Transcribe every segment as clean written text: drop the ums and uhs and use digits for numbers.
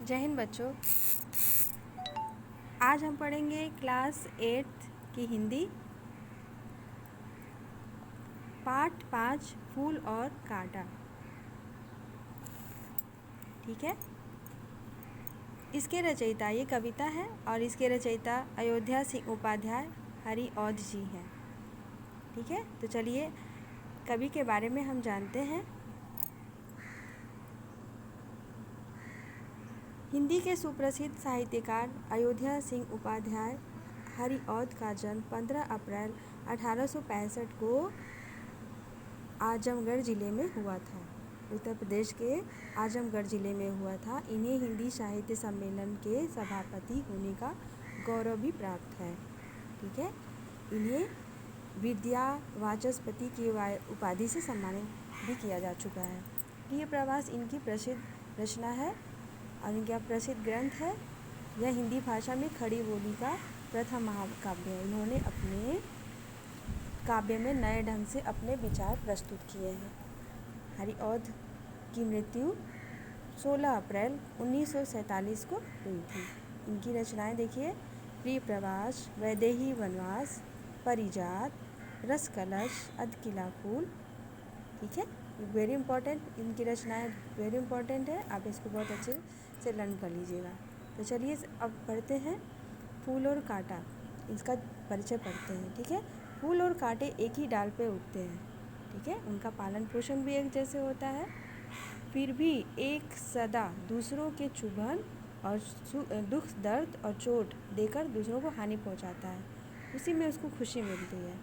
जय हिंद बच्चों। आज हम पढ़ेंगे क्लास 8 की हिंदी पाठ 5 फूल और कांटा। ठीक है, इसके रचयिता ये कविता है और इसके रचयिता अयोध्या सिंह उपाध्याय हरिऔध जी हैं। ठीक है, तो चलिए कवि के बारे में हम जानते हैं। हिंदी के सुप्रसिद्ध साहित्यकार अयोध्या सिंह उपाध्याय हरिऔध का जन्म 15 अप्रैल 1865 को आजमगढ़ ज़िले में हुआ था। उत्तर प्रदेश के आजमगढ़ ज़िले में हुआ था। इन्हें हिंदी साहित्य सम्मेलन के सभापति होने का गौरव भी प्राप्त है। ठीक है, इन्हें विद्या वाचस्पति की उपाधि से सम्मानित भी किया जा चुका है। ये प्रवास इनकी प्रसिद्ध रचना है और इनका प्रसिद्ध ग्रंथ है। यह हिंदी भाषा में खड़ी बोली का प्रथम महाकाव्य है। इन्होंने अपने काव्य में नए ढंग से अपने विचार प्रस्तुत किए हैं। हरिऔध की मृत्यु 16 अप्रैल 1947 को हुई थी। इनकी रचनाएं देखिए, प्रिय प्रवास, वैदेही वनवास, परिजात, रस कलश, अधकिला फूल। ठीक है, वेरी इंपॉर्टेंट, इनकी रचनाएं वेरी इंपॉर्टेंट है। आप इसको बहुत अच्छे से लर्न कर लीजिएगा। तो चलिए अब पढ़ते हैं फूल और कांटा, इसका परिचय पढ़ते हैं। ठीक है, फूल और कांटे एक ही डाल पे उगते हैं। ठीक है, उनका पालन पोषण भी एक जैसे होता है, फिर भी एक सदा दूसरों के चुभन और दुख दर्द और चोट देकर दूसरों को हानि पहुंचाता है। उसी में उसको खुशी मिलती है।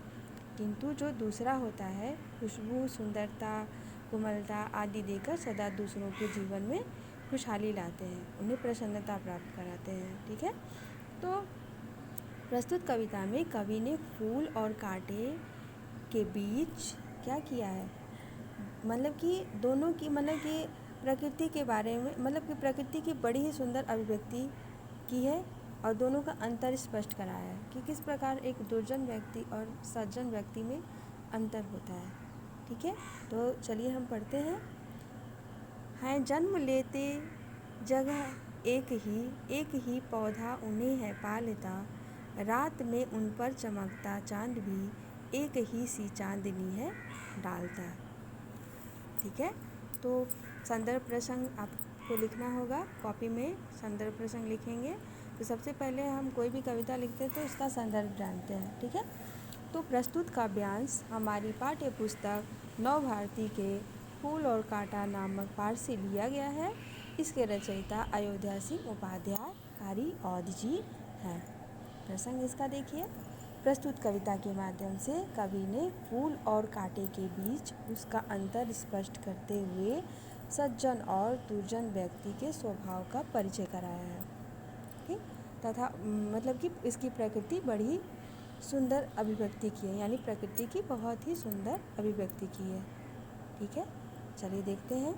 किंतु जो दूसरा होता है, खुशबू, सुंदरता, कोमलता आदि देकर सदा दूसरों के जीवन में खुशहाली लाते हैं, उन्हें प्रसन्नता प्राप्त कराते हैं। ठीक है, तो प्रस्तुत कविता में कवि ने फूल और कांटे के बीच क्या किया है, मतलब कि दोनों की, मतलब कि प्रकृति के बारे में, मतलब कि प्रकृति की बड़ी ही सुंदर अभिव्यक्ति की है और दोनों का अंतर स्पष्ट कराया है कि किस प्रकार एक दुर्जन व्यक्ति और सज्जन व्यक्ति में अंतर होता है। ठीक है, तो चलिए हम पढ़ते हैं जन्म लेते जगह एक ही पौधा उन्हें है पालता, रात में उन पर चमकता चांद भी एक ही सी चांदनी है डालता। ठीक है, तो संदर्भ प्रसंग आपको लिखना होगा, कॉपी में संदर्भ प्रसंग लिखेंगे। तो सबसे पहले हम कोई भी कविता लिखते हैं तो उसका संदर्भ जानते हैं। ठीक है, तो प्रस्तुत काव्यांश हमारी पाठ्य पुस्तक नवभारती के फूल और कांटा नामक पाठ से लिया गया है। इसके रचयिता अयोध्या सिंह उपाध्याय हरिऔध जी हैं। प्रसंग इसका देखिए, प्रस्तुत कविता के माध्यम से कवि ने फूल और कांटे के बीच उसका अंतर स्पष्ट करते हुए सज्जन और दुर्जन व्यक्ति के स्वभाव का परिचय कराया है। ठीक, तथा मतलब कि इसकी प्रकृति बड़ी सुंदर अभिव्यक्ति की है, यानी प्रकृति की बहुत ही सुंदर अभिव्यक्ति की है। ठीक है, चलिए देखते हैं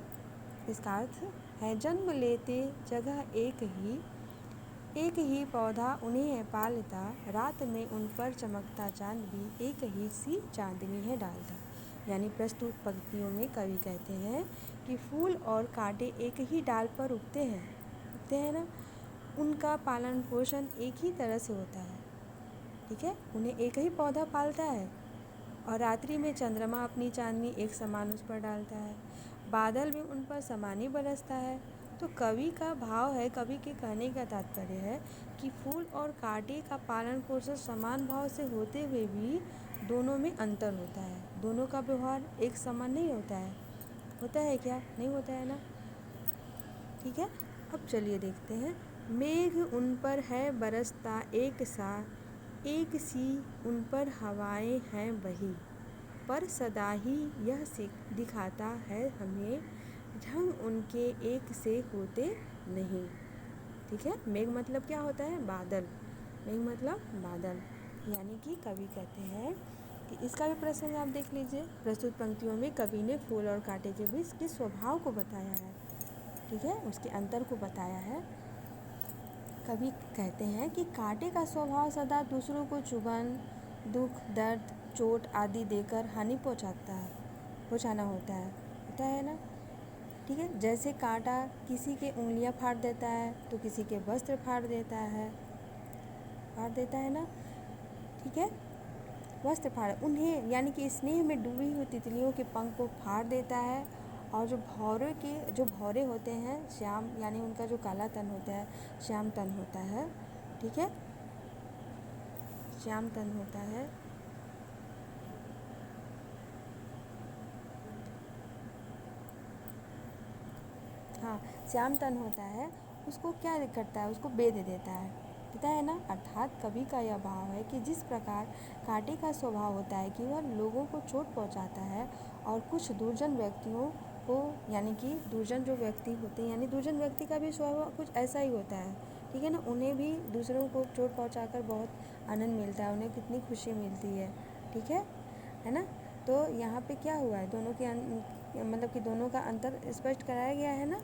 इसका अर्थ है। जन्म लेते जगह एक ही पौधा उन्हें है पालता, रात में उन पर चमकता चांद भी एक ही सी चांदनी है डालता। यानी प्रस्तुत पंक्तियों में कवि कहते हैं कि फूल और कांटे एक ही डाल पर उगते हैं ना, उनका पालन पोषण एक ही तरह से होता है। ठीक है, उन्हें एक ही पौधा पालता है और रात्रि में चंद्रमा अपनी चांदनी एक समान उस पर डालता है, बादल भी उन पर समान ही बरसता है। तो कवि का भाव है, कवि के कहने का तात्पर्य है कि फूल और कांटे का पालन पोषण समान भाव से होते हुए भी दोनों में अंतर होता है। दोनों का व्यवहार एक समान नहीं होता है। होता है क्या? नहीं होता है ना। ठीक है, अब चलिए देखते हैं। मेघ उन पर है बरसता एक सा, एक सी उन पर हवाएं हैं बही, पर सदा ही यह दिखाता है हमें, ढंग उनके एक से होते नहीं। ठीक है, मेघ मतलब क्या होता है? बादल। मेघ मतलब बादल। यानी कि कवि कहते हैं कि इसका भी प्रसंग आप देख लीजिए। प्रस्तुत पंक्तियों में कवि ने फूल और कांटे के बीच के स्वभाव को बताया है। ठीक है, उसके अंतर को बताया है। कवि कहते हैं कि कांटे का स्वभाव सदा दूसरों को चुभन, दुख, दर्द, चोट आदि देकर हानि पहुंचाना होता है ना। ठीक है। जैसे कांटा किसी के उंगलियां फाड़ देता है तो किसी के वस्त्र फाड़ देता है ना, ठीक है। वस्त्र फाड़ उन्हें यानी कि स्नेह में डूबी हुई तितलियों के पंख को फाड़ देता है। और जो भौरे होते हैं श्याम, यानी उनका जो काला तन होता है श्याम तन होता है, ठीक है, श्याम तन होता है। हाँ, श्याम तन होता है, उसको क्या करता है, उसको बेध देता है, पता है ना। अर्थात कवि का यह भाव है कि जिस प्रकार कांटे का स्वभाव होता है कि वह लोगों को चोट पहुंचाता है और कुछ दुर्जन व्यक्तियों को, यानी कि दुर्जन जो व्यक्ति होते हैं, यानी दुर्जन व्यक्ति का भी स्वभाव कुछ ऐसा ही होता है, ठीक है ना। उन्हें भी दूसरों को चोट पहुँचाकर बहुत आनंद मिलता है, उन्हें कितनी खुशी मिलती है, ठीक है ना। तो यहाँ पे क्या हुआ है, दोनों के मतलब कि दोनों का अंतर स्पष्ट कराया गया है ना,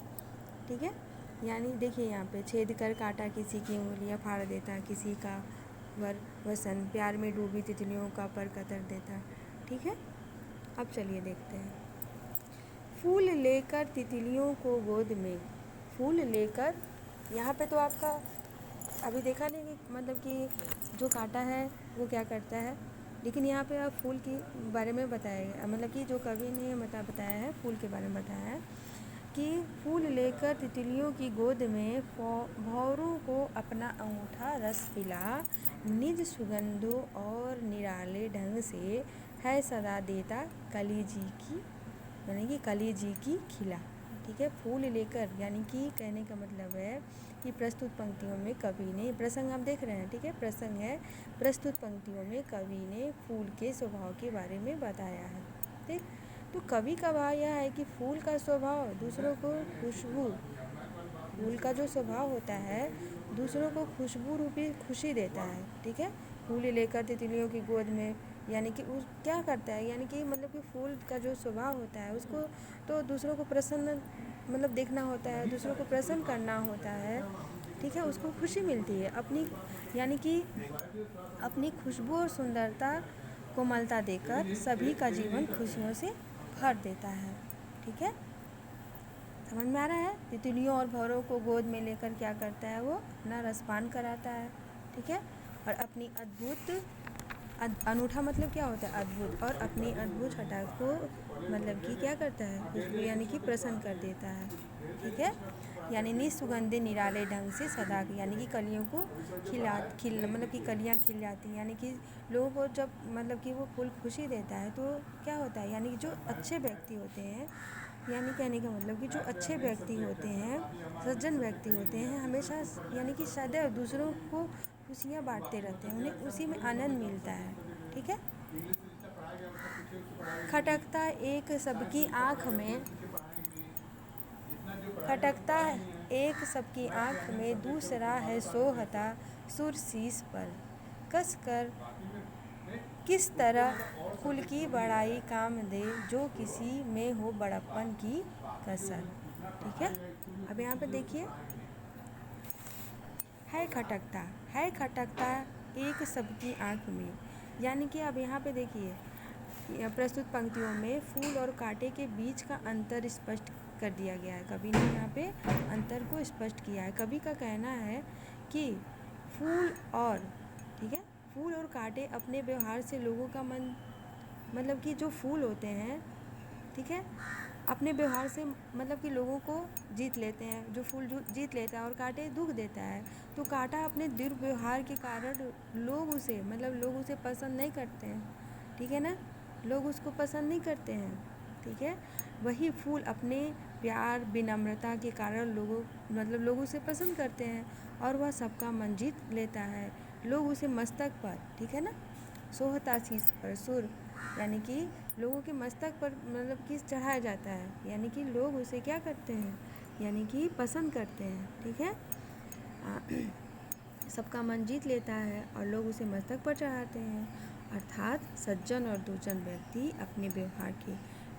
ठीक है। यानी देखिए यहाँ पे छेद कर कांटा किसी की उंगलियां फाड़ देता, किसी का वसन, प्यार में डूबी तितलियों का पर कतर देता, ठीक है। अब चलिए देखते हैं। फूल लेकर तितलियों को गोद में, फूल लेकर, यहाँ पे तो आपका अभी देखा नहीं कि मतलब कि जो कांटा है वो क्या करता है, लेकिन यहाँ पे आप फूल के बारे में बताया गया, मतलब कि जो कवि ने बताया है फूल के बारे में बताया है कि फूल लेकर तितलियों की गोद में भौरों को अपना अंगूठा रस पिला, निज सुगंधों और निराले ढंग से है सदा देता कली जी की, यानी कि कली जी की खिला, ठीक है। फूल लेकर, यानी कि कहने का मतलब है कि प्रस्तुत पंक्तियों में कवि ने, प्रसंग आप देख रहे हैं, ठीक है, प्रसंग है, प्रस्तुत पंक्तियों में कवि ने फूल के स्वभाव के बारे में बताया है, ठीक। तो कवि का भाव यह है कि फूल का स्वभाव दूसरों को खुशबू, फूल का जो स्वभाव होता है दूसरों को खुशबू रूपी खुशी देता है, ठीक है। फूल लेकर तितलियों की गोद में, यानी कि उस क्या करता है, यानी कि मतलब कि फूल का जो स्वभाव होता है उसको तो दूसरों को प्रसन्न, मतलब देखना होता है, दूसरों को प्रसन्न करना होता है, ठीक है। उसको खुशी मिलती है अपनी, यानी कि अपनी खुशबू और सुंदरता कोमलता देकर सभी का जीवन खुशियों से भर देता है, ठीक है। समझ में आ रहा है। तितलियों और भौरों को गोद में लेकर क्या करता है, वो अपना रसपान कराता है, ठीक है। और अपनी अनूठा मतलब क्या होता है, अद्भुत, और अपनी अद्भुत छटा को मतलब कि क्या करता है, खुशबू, यानी कि प्रसन्न कर देता है, ठीक है। यानी निसुगंधे निराले ढंग से सदा, यानी कि कलियों को खिल मतलब कि कलियाँ खिल जाती हैं, यानी कि लोगों को जब मतलब कि वो फूल खुशी देता है तो क्या होता है, यानी कि जो अच्छे व्यक्ति होते हैं, यानी कहने का मतलब कि जो अच्छे व्यक्ति होते हैं, सज्जन व्यक्ति होते हैं, हमेशा यानी कि सदैव दूसरों को खुशियाँ बांटते रहते हैं, उन्हें उसी में आनंद मिलता है, ठीक है। खटकता एक सबकी आँख में, खटकता एक सबकी आँख में, दूसरा है सोहता सुर शीश पर, कस कर किस तरह फूल की बड़ाई काम दे, जो किसी में हो बड़प्पन की कसर, ठीक है। अब यहाँ पे देखिए, है खटकता एक सबकी आँख में, यानी कि अब यहाँ पे देखिए प्रस्तुत पंक्तियों में फूल और कांटे के बीच का अंतर स्पष्ट कर दिया गया है, कवि ने यहाँ पे अंतर को स्पष्ट किया है। कवि का कहना है कि फूल और, ठीक है, फूल और कांटे अपने व्यवहार से लोगों का मन, मतलब कि जो फूल होते हैं, ठीक है, अपने व्यवहार से मतलब कि लोगों को जीत लेते हैं, जो फूल जीत लेता है, और कांटे दुख देता है। तो कांटा अपने दुर्व्यवहार के कारण लोग उसे पसंद नहीं करते हैं, ठीक है ना, लोग उसको पसंद नहीं करते हैं, ठीक है। वही फूल अपने प्यार विनम्रता के कारण लोग उसे पसंद करते हैं, और वह सबका मन जीत लेता है। लोग उसे मस्तक पर, ठीक है ना, सोहता शीश पर, सुर, यानी कि लोगों के मस्तक पर मतलब कि चढ़ाया जाता है, यानी कि लोग उसे क्या करते हैं, यानी कि पसंद करते हैं, ठीक है। सबका मन जीत लेता है और लोग उसे मस्तक पर चढ़ाते हैं। अर्थात सज्जन और दुर्जन व्यक्ति अपने व्यवहार के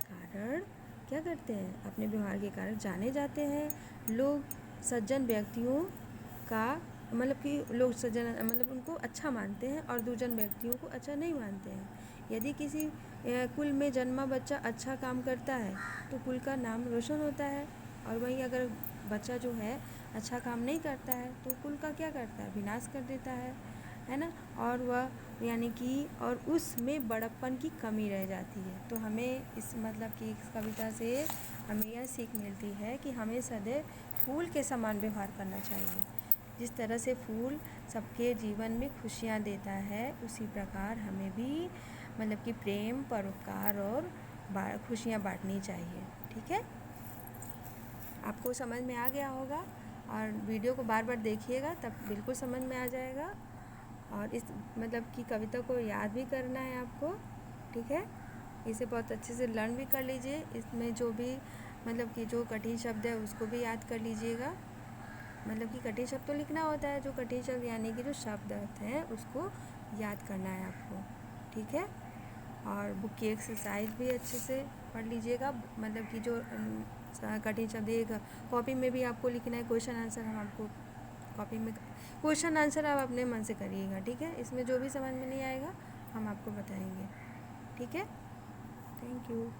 कारण क्या करते हैं, अपने व्यवहार के कारण जाने जाते हैं। लोग सज्जन व्यक्तियों का मतलब कि लोग सज्जन मतलब उनको अच्छा मानते हैं और दुर्जन व्यक्तियों को अच्छा नहीं मानते हैं। यदि किसी कुल में जन्मा बच्चा अच्छा काम करता है तो कुल का नाम रोशन होता है, और वहीं अगर बच्चा जो है अच्छा काम नहीं करता है तो कुल का क्या करता है, विनाश कर देता है ना। और वह यानी कि और उसमें बड़प्पन की कमी रह जाती है। तो हमें इस मतलब कि इस कविता से हमें यह सीख मिलती है कि हमें सदैव फूल के समान व्यवहार करना चाहिए। जिस तरह से फूल सबके जीवन में खुशियाँ देता है, उसी प्रकार हमें भी मतलब कि प्रेम, परोपकार और खुशियाँ बांटनी चाहिए। ठीक है, आपको समझ में आ गया होगा, और वीडियो को बार बार देखिएगा तब बिल्कुल समझ में आ जाएगा। और इस मतलब कि कविता को याद भी करना है आपको। ठीक है, इसे बहुत अच्छे से लर्न भी कर लीजिए। इसमें जो भी मतलब कि जो कठिन शब्द है उसको भी याद कर लीजिएगा। मतलब कि कठिन शब्द तो लिखना होता है, जो कठिन शब्द यानी कि जो शब्द अर्थ हैं उसको याद करना है आपको। ठीक है, और बुक की एक्सरसाइज भी अच्छे से पढ़ लीजिएगा। मतलब कि जो कठिन शब्द एक कॉपी में भी आपको लिखना है, क्वेश्चन आंसर हम आपको कॉपी में क्वेश्चन आंसर आप अपने मन से करिएगा। ठीक है, इसमें जो भी समझ में नहीं आएगा हम आपको बताएंगे। ठीक है, थैंक यू।